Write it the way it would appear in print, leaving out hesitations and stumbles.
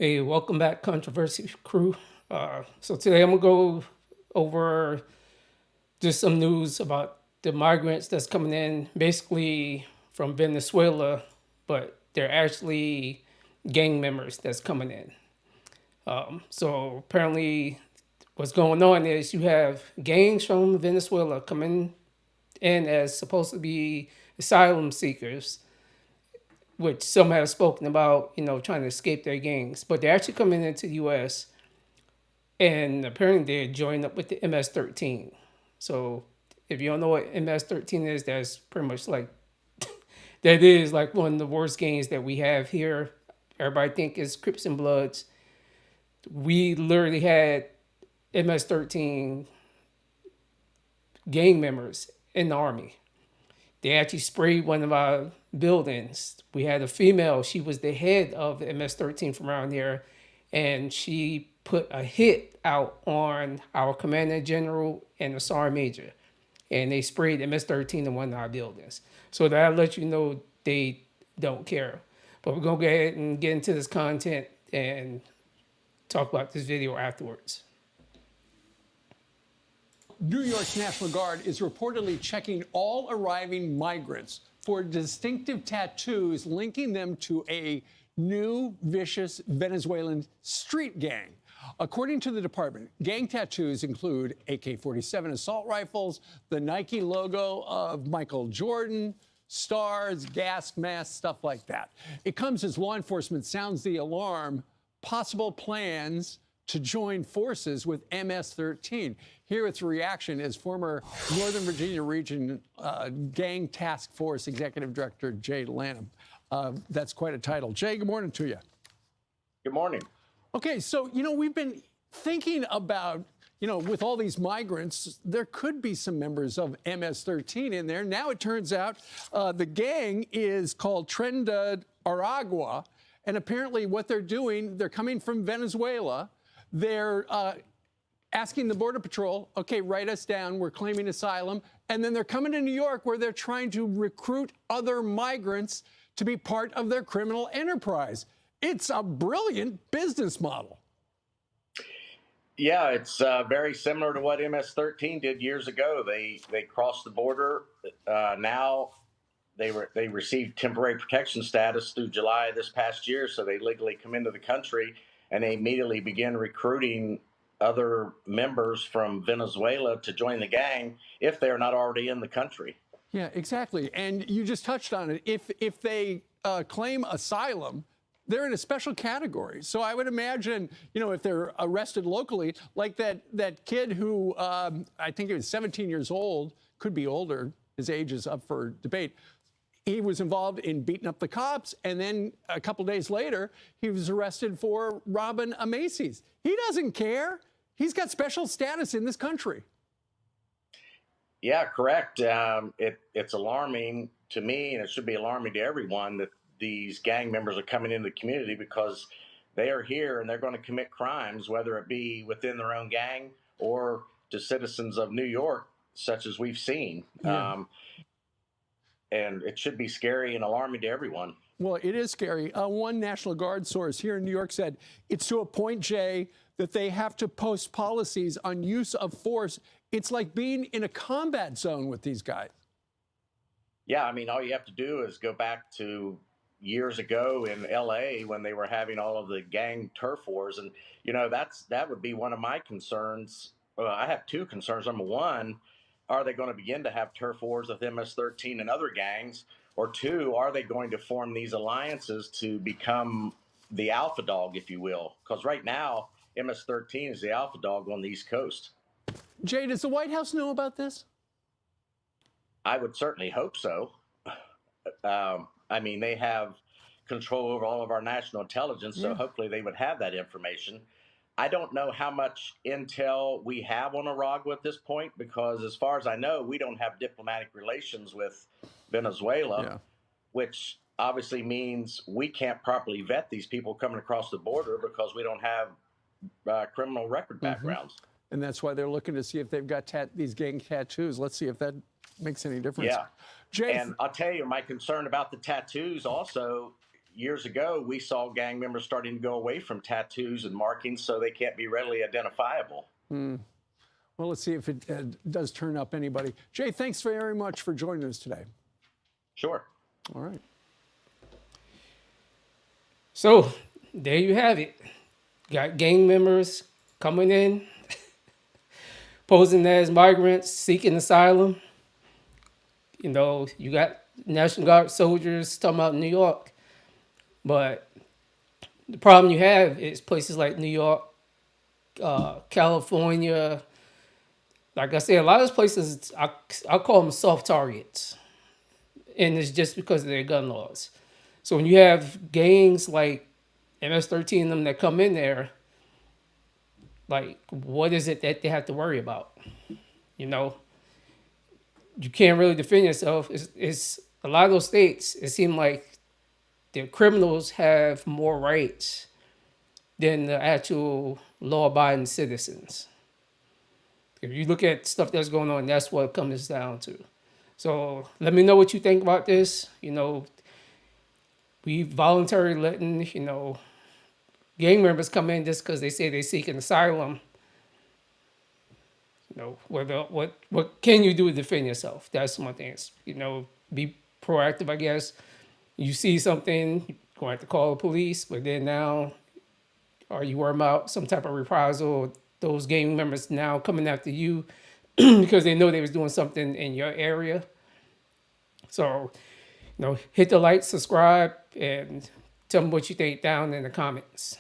Hey, welcome back, Controversy Crew. So today I'm gonna go over just some news about the migrants that's coming in, basically from Venezuela, but they're actually gang members that's coming in. So apparently, what's going on is you have gangs from Venezuela coming in as supposed to be asylum seekers, which some have spoken about, trying to escape their gangs, but they're actually coming into the U.S. and apparently they joined up with the MS-13. So if you don't know what MS-13 is, that's pretty much like that is like one of the worst gangs that we have here. Everybody think it's Crips and Bloods. We literally had MS-13 gang members in the army. They actually sprayed one of our buildings. We had a female. She was the head of the MS-13 from around here, and she put a hit out on our commander general and the sergeant major, and they sprayed MS-13 in one of our buildings. So that lets you know they don't care. But we're gonna go ahead and get into this content and talk about this video afterwards. New York's National Guard is reportedly checking all arriving migrants for distinctive tattoos linking them to a new vicious Venezuelan street gang. According to the department, gang tattoos include AK-47 assault rifles, the Nike logo of Michael Jordan, stars, gas masks, stuff like that. It comes as law enforcement sounds the alarm, possible plans to join forces with MS-13. Here with reaction is former Northern Virginia Region Gang Task Force Executive Director Jay Lanham. That's quite a title. Jay, good morning to you. Good morning. Okay, so, we've been thinking about, with all these migrants, there could be some members of MS-13 in there. Now it turns out the gang is called Tren de Aragua, and apparently what they're doing, they're coming from Venezuela. They're asking the Border Patrol, okay, write us down, we're claiming asylum. And then they're coming to New York where they're trying to recruit other migrants to be part of their criminal enterprise. It's a brilliant business model. Yeah, it's very similar to what MS-13 did years ago. They crossed the border. Now they received temporary protection status through July this past year, so they legally come into the country, and they immediately begin recruiting other members from Venezuela to join the gang if they're not already in the country. Yeah, exactly. And you just touched on it. If they claim asylum, they're in a special category. So I would imagine, if they're arrested locally, like that kid who I think he was 17 years old, could be older, his age is up for debate. He was involved in beating up the cops, and then a couple days later, he was arrested for robbing a Macy's. He doesn't care. He's got special status in this country. Yeah, correct. It's alarming to me, and it should be alarming to everyone that these gang members are coming into the community because they are here and they're going to commit crimes, whether it be within their own gang or to citizens of New York, such as we've seen. Yeah. And it should be scary and alarming to everyone. Well, it is scary. One National Guard source here in New York said it's to a point, Jay, that they have to post policies on use of force. It's like being in a combat zone with these guys. Yeah, I mean, all you have to do is go back to years ago in LA when they were having all of the gang turf wars. And, that would be one of my concerns. Well, I have two concerns. Number one, are they going to begin to have turf wars with MS-13 and other gangs? Or two, are they going to form these alliances to become the alpha dog, if you will? Because right now, MS-13 is the alpha dog on the East Coast. Jay, does the White House know about this? I would certainly hope so. I mean, they have control over all of our national intelligence, so hopefully they would have that information. I don't know how much intel we have on Aragua at this point, because as far as I know, we don't have diplomatic relations with Venezuela, which obviously means we can't properly vet these people coming across the border because we don't have criminal record backgrounds. And that's why they're looking to see if they've got these gang tattoos. Let's see if that makes any difference. Yeah. Jay, and I'll tell you, my concern about the tattoos also, years ago, we saw gang members starting to go away from tattoos and markings so they can't be readily identifiable. Well, let's see if it does turn up anybody. Jay, thanks very much for joining us today. Sure. All right. So there you have it. Got gang members coming in, posing as migrants seeking asylum. You know, you got National Guard soldiers talking about New York. But the problem you have is places like New York, California. Like I said, a lot of those places, I call them soft targets. And it's just because of their gun laws. So when you have gangs like MS-13 them that come in there, like, what is it that they have to worry about? You know, you can't really defend yourself. It's a lot of those states, it seems like the criminals have more rights than the actual law-abiding citizens. If you look at stuff that's going on, that's what it comes down to. So let me know what you think about this. You know, we voluntarily letting, gang members come in just because they say they seek an asylum. You know, what can you do to defend yourself? That's one thing. Be proactive, I guess. You see something, you're going to have to call the police, but then now, are you worried about some type of reprisal? Those gang members now coming after you because they know they was doing something in your area. So, hit the like, subscribe, and tell me what you think down in the comments.